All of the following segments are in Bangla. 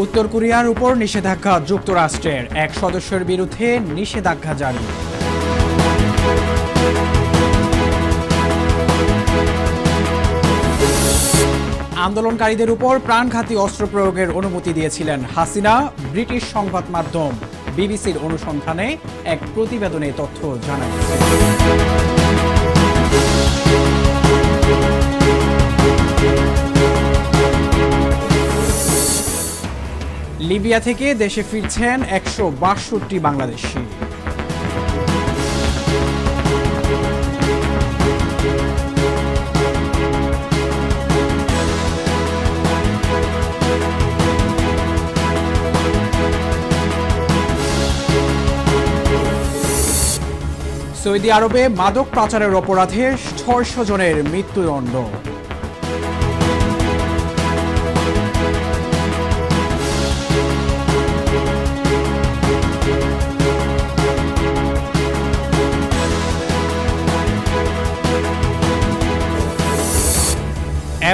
উত্তর কোরিয়ার উপর নিষেধাজ্ঞা যুক্তরাষ্ট্রের, এক সদস্যের বিরুদ্ধে নিষেধাজ্ঞা জারি। আন্দোলনকারীদের উপর প্রাণঘাতী অস্ত্র প্রয়োগের অনুমতি দিয়েছিলেন হাসিনা। ব্রিটিশ সংবাদ মাধ্যম বিবিসির অনুসন্ধানে এক প্রতিবেদনে তথ্য জানা গেছে। লিবিয়া থেকে দেশে ফিরছেন 162 বাংলাদেশি। সৌদি আরবে মাদক পাচারের অপরাধে 600 জনের মৃত্যুদণ্ড।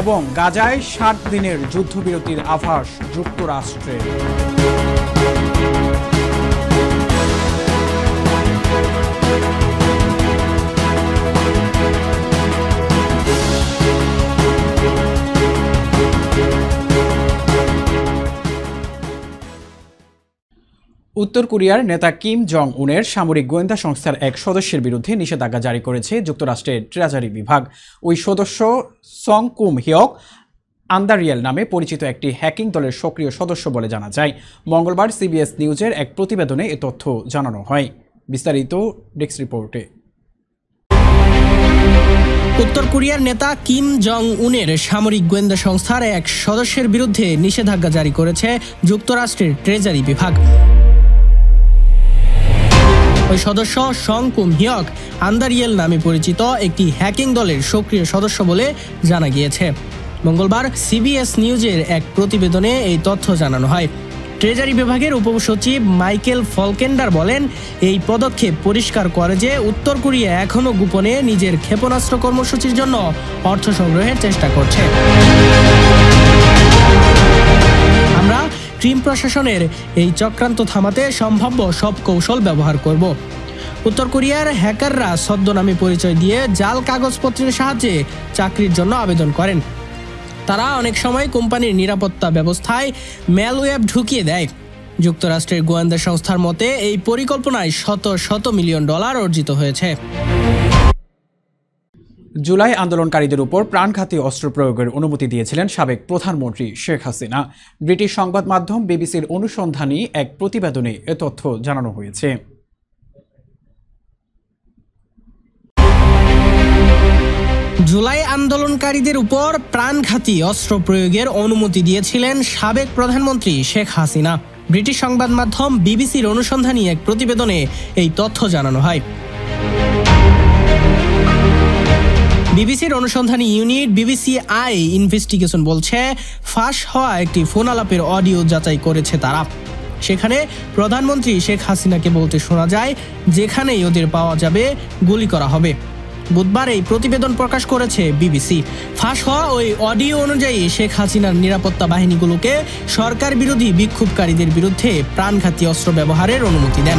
এবং গাজায় 7 দিনের যুদ্ধবিরতির আভাস যুক্তরাষ্ট্রের। উত্তর কোরিয়ার নেতা কিম জং উনের সামরিক গোয়েন্দা সংস্থার এক সদস্যের বিরুদ্ধে নিষেধাজ্ঞা জারি করেছে যুক্তরাষ্ট্রের ট্রেজারি বিভাগ। ওই সদস্য সং কুম হিয়ক আন্দারিয়েল নামে পরিচিত একটি হ্যাকিং দলের সক্রিয় সদস্য বলে জানা যায়। মঙ্গলবার সিবিএস নিউজের এক প্রতিবেদনে এ তথ্য জানানো হয়। বিস্তারিত ডেস্ক রিপোর্টে। উত্তর কোরিয়ার নেতা কিম জং উনের সামরিক গোয়েন্দা সংস্থার এক সদস্যের বিরুদ্ধে নিষেধাজ্ঞা জারি করেছে যুক্তরাষ্ট্রের ট্রেজারি বিভাগ। ওই সদস্য সং কুম হিয়ক আন্দারিয়েল নামে পরিচিত একটি হ্যাকিং দলের সক্রিয় সদস্য বলে জানা গিয়েছে। মঙ্গলবার সিবিএস নিউজের এক প্রতিবেদনে এই তথ্য জানানো হয়। ট্রেজারি বিভাগের উপসচিব মাইকেল ফলকেন্ডার বলেন, এই পদক্ষেপ পরিষ্কার করে যে উত্তর কোরিয়া এখনও গোপনে নিজের ক্ষেপণাস্ত্র কর্মসূচির জন্য অর্থ সংগ্রহের চেষ্টা করছে। আমরা ক্রিম প্রশাসনের এই চক্রান্ত থামাতে সম্ভাব্য সব কৌশল ব্যবহার করব। উত্তর কোরিয়ার হ্যাকাররা ছদ্মনামে পরিচয় দিয়ে জাল কাগজপত্রের সাহায্যে চাকরির জন্য আবেদন করেন। তারা অনেক সময় কোম্পানির নিরাপত্তা ব্যবস্থায় ম্যালওয়্যার ঢুকিয়ে দেয়। যুক্তরাষ্ট্রের গোয়েন্দা সংস্থার মতে এই পরিকল্পনায় শত শত মিলিয়ন ডলার অর্জিত হয়েছে। জুলাই আন্দোলনকারীদের উপর প্রাণঘাতী অস্ত্র প্রয়োগের অনুমতি দিয়েছিলেন সাবেক প্রধানমন্ত্রী শেখ হাসিনা। ব্রিটিশ সংবাদ মাধ্যম বিবিসির অনুসন্ধানী এক প্রতিবেদনে এ তথ্য জানানো হয়েছে। জুলাই আন্দোলনকারীদের উপর প্রাণঘাতী অস্ত্র প্রয়োগের অনুমতি দিয়েছিলেন সাবেক প্রধানমন্ত্রী শেখ হাসিনা। ব্রিটিশ সংবাদ মাধ্যম বিবিসির অনুসন্ধানী এক প্রতিবেদনে এই তথ্য জানানো হয়। বিবিসির অনুসন্ধানী ইউনিট বিবিসি আই ইনভেস্টিগেশন বলছে, ফাঁস হওয়া একটি ফোন আলাপের অডিও যাচাই করেছে তারা। সেখানে প্রধানমন্ত্রী শেখ হাসিনাকে বলতে শোনা যায়, যেখানেই ওদের পাওয়া যাবে গুলি করা হবে। বুধবার এই প্রতিবেদন প্রকাশ করেছে বিবিসি। ফাঁস হওয়া ওই অডিও অনুযায়ী শেখ হাসিনার নিরাপত্তা বাহিনীগুলোকে সরকার বিরোধী বিক্ষোভকারীদের বিরুদ্ধে প্রাণঘাতী অস্ত্র ব্যবহারের অনুমতি দেন।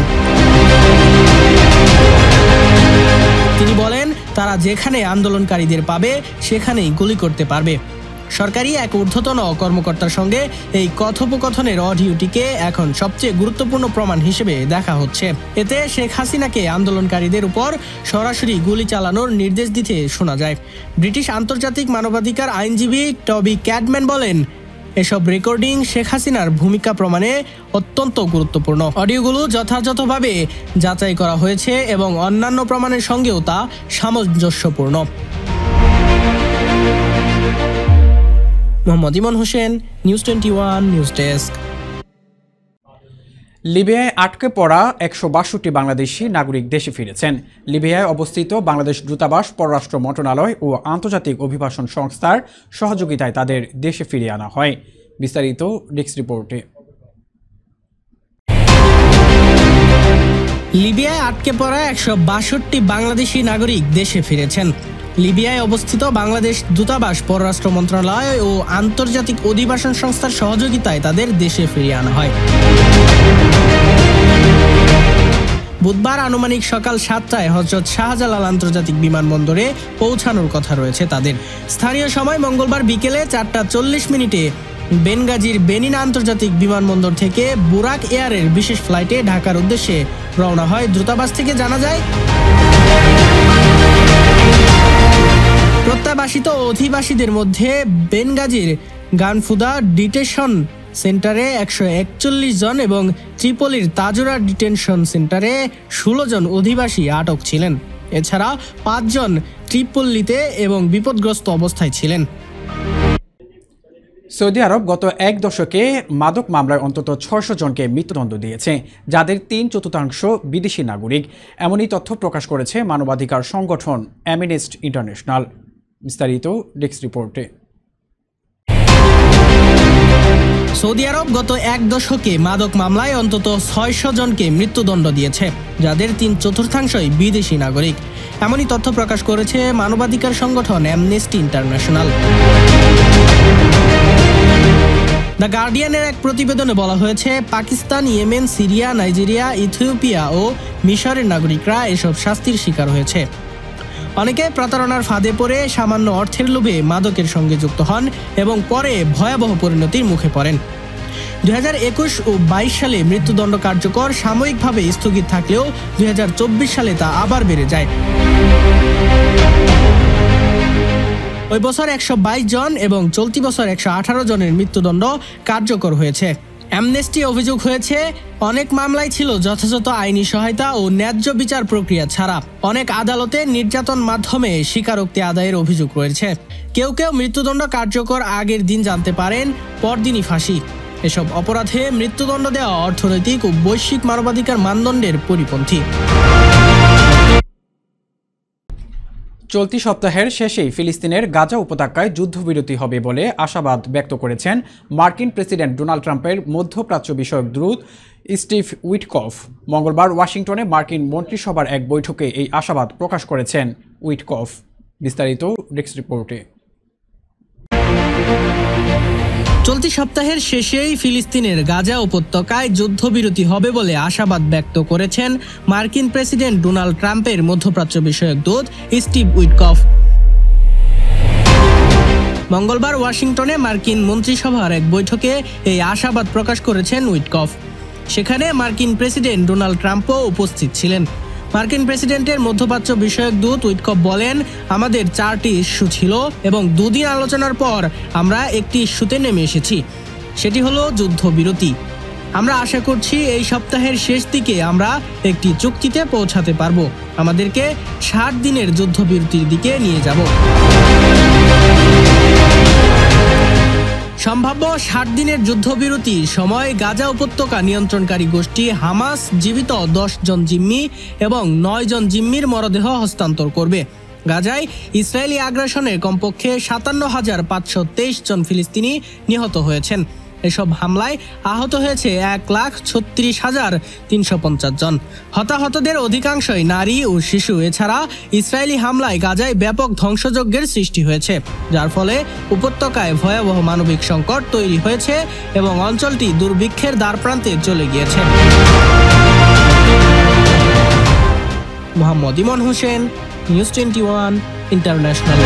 তিনি বলেন, তারা যেখানে আন্দোলনকারীদের পাবে সেখানেই গুলি করতে পারবে। সরকারি এক ঊর্ধ্বতন কর্মকর্তার সঙ্গে এই কথোপকথনের অডিওটিকে এখন সবচেয়ে গুরুত্বপূর্ণ প্রমাণ হিসেবে দেখা হচ্ছে। এতে শেখ হাসিনাকে আন্দোলনকারীদের উপর সরাসরি গুলি চালানোর নির্দেশ দিতে শোনা যায়। ব্রিটিশ আন্তর্জাতিক মানবাধিকার আইনজীবী টবি ক্যাডম্যান বলেন, এসব রেকর্ডিং শেখ হাসিনার ভূমিকা প্রমাণে অত্যন্ত গুরুত্বপূর্ণ। অডিওগুলো যথাযথভাবে যাচাই করা হয়েছে এবং অন্যান্য প্রমাণের সঙ্গেও তা সামঞ্জস্যপূর্ণ। মোহাম্মদ ইমন হোসেন, নিউজ 21 নিউজ ডেস্ক। লিবিয়ায় আটকে পড়া 162 বাংলাদেশি নাগরিক দেশে ফিরেছেন। লিবিয়ায় অবস্থিত বাংলাদেশ দূতাবাস, পররাষ্ট্র মন্ত্রণালয় ও আন্তর্জাতিক অভিবাসন সংস্থার সহযোগিতায় তাদের দেশে ফিরিয়ে আনা হয়। বিস্তারিত ডেস্ক রিপোর্টে। লিবিয়ায় আটকে পড়া 162 বাংলাদেশি নাগরিক দেশে ফিরেছেন। লিবিয়ায় অবস্থিত বাংলাদেশ দূতাবাস, পররাষ্ট্র মন্ত্রণালয় ও আন্তর্জাতিক অভিবাসন সংস্থার সহযোগিতায় তাদের দেশে ফিরিয়ে আনা হয়। বুধবার আনুমানিক সকাল 7টায় হযরত শাহজালাল আন্তর্জাতিক বিমানবন্দরে পৌঁছানোর কথা রয়েছে তাদের। স্থানীয় সময় মঙ্গলবার বিকেলে 4:40 বেনগাজির বেনিন আন্তর্জাতিক বিমানবন্দর থেকে বুরাক এয়ারের বিশেষ ফ্লাইটে ঢাকার উদ্দেশ্যে রওনা হয়। দূতাবাস থেকে জানা যায়, প্রত্যাবাসিত ও অধিবাসীদের মধ্যে বেনগাজির গানফুদা ডিটেনশন সেন্টারে 141 জন এবং ত্রিপলির তাজুরা ডিটেনশন সেন্টারে 16 জন অধিবাসী আটক ছিলেন। এছাড়া 5 জন ত্রিপল্লিতে এবং বিপদগ্রস্ত অবস্থায় ছিলেন। সৌদি আরব গত এক দশকে মাদক মামলায় অন্তত 600 জনকে মৃত্যুদণ্ড দিয়েছে, যাদের 3/4 বিদেশি নাগরিক। এমনই তথ্য প্রকাশ করেছে মানবাধিকার সংগঠন অ্যামনেস্টি ইন্টারন্যাশনাল। বিস্তারিত ডেস্ক রিপোর্টে। সৌদি আরব গত এক দশকে মাদক মামলায় অন্তত 600 জনকে মৃত্যুদণ্ড দিয়েছে, যাদের 3/4 বিদেশি নাগরিক। এমনই তথ্য প্রকাশ করেছে মানবাধিকার সংগঠন অ্যামনেস্টি ইন্টারন্যাশনাল। দ্য গার্ডিয়ানের এক প্রতিবেদনে বলা হয়েছে, Pakistan, Yemen, Syria, Nigeria, Ethiopia ও মিশরের নাগরিকরা এসব শাস্তির শিকার হয়েছে। অনেকে প্রতারণার ফাঁদে পড়ে সামান্য অর্থের লোভে মাদকের সঙ্গে যুক্ত হন এবং পরে ভয়াবহ পরিণতির মুখে পড়েন। 2021 ও 22 সালে মৃত্যুদণ্ড কার্যকর সাময়িকভাবে স্থগিত থাকলেও 2024 সালে তা আবার বেড়ে যায়। ওই বছর 122 জন এবং চলতি বছর 118 জনের মৃত্যুদণ্ড কার্যকর হয়েছে। অ্যামনেস্টি অভিযোগ হয়েছে, অনেক মামলায় ছিল যথাযথ আইনি সহায়তা ও ন্যায্য বিচার প্রক্রিয়া ছাড়া। অনেক আদালতে নির্যাতন মাধ্যমে স্বীকারোক্তি আদায়ের অভিযোগ রয়েছে। কেউ কেউ মৃত্যুদণ্ড কার্যকর আগের দিন জানতে পারেন, পরদিনই ফাঁসি। এসব অপরাধে মৃত্যুদণ্ড দেওয়া অর্থনৈতিক ও বৈশ্বিক মানবাধিকার মানদণ্ডের পরিপন্থী। চলতি সপ্তাহের শেষেই ফিলিস্তিনের গাজা উপত্যকায় যুদ্ধবিরতি হবে বলে আশাবাদ ব্যক্ত করেছেন মার্কিন প্রেসিডেন্ট ডোনাল্ড ট্রাম্পের মধ্যপ্রাচ্য বিষয়ক দূত স্টিভ উইটকফ। মঙ্গলবার ওয়াশিংটনে মার্কিন মন্ত্রিসভার এক বৈঠকে এই আশাবাদ প্রকাশ করেছেন উইটকফ। বিস্তারিত ডেস্ক রিপোর্টে। চলতি সপ্তাহের শেষেই ফিলিস্তিনের গাজা উপত্যকায় যুদ্ধবিরতি হবে বলে আশাবাদ ব্যক্ত করেছেন মার্কিন প্রেসিডেন্ট ডোনাল্ড ট্রাম্পের মধ্যপ্রাচ্য বিষয়ক দূত স্টিভ উইটকফ। মঙ্গলবার ওয়াশিংটনে মার্কিন মন্ত্রিসভার এক বৈঠকে এই আশাবাদ প্রকাশ করেছেন উইটকফ। সেখানে মার্কিন প্রেসিডেন্ট ডোনাল্ড ট্রাম্পও উপস্থিত ছিলেন। মার্কিন প্রেসিডেন্টের মধ্যপ্রাচ্য বিষয়ক দূত উইটকফ বলেন, আমাদের 4টি ইস্যু ছিল এবং 2 দিন আলোচনার পর আমরা একটি ইস্যুতে নেমে এসেছি, সেটি হলো যুদ্ধবিরতি। আমরা আশা করছি এই সপ্তাহের শেষ দিকে আমরা একটি চুক্তিতে পৌঁছাতে পারব। আমাদেরকে 60 দিনের যুদ্ধবিরতির দিকে নিয়ে যাব। সম্ভাব্য 60 দিনের যুদ্ধবিরতির সময় গাজা উপত্যকা নিয়ন্ত্রণকারী গোষ্ঠী হামাস জীবিত 10 জন জিম্মি এবং 9 জন জিম্মির মরদেহ হস্তান্তর করবে। গাজায় ইসরায়েলি আগ্রাসনে কমপক্ষে 57,523 জন ফিলিস্তিনি নিহত হয়েছেন। এসব হামলায় আহত হয়েছে 1,36,350 জন। হতাহতদের অধিকাংশই নারী ও শিশু। এছাড়া ইসরায়েলি হামলায় গাজায় ব্যাপক ধ্বংসযজ্ঞের সৃষ্টি হয়েছে, যার ফলে উপত্যকায় ভয়াবহ মানবিক সংকট তৈরি হয়েছে এবং অঞ্চলটি দুর্ভিক্ষের দ্বারপ্রান্তে চলে গিয়েছে। মোহাম্মদ ইমন হোসেন, নিউজ 21 ইন্টারন্যাশনাল।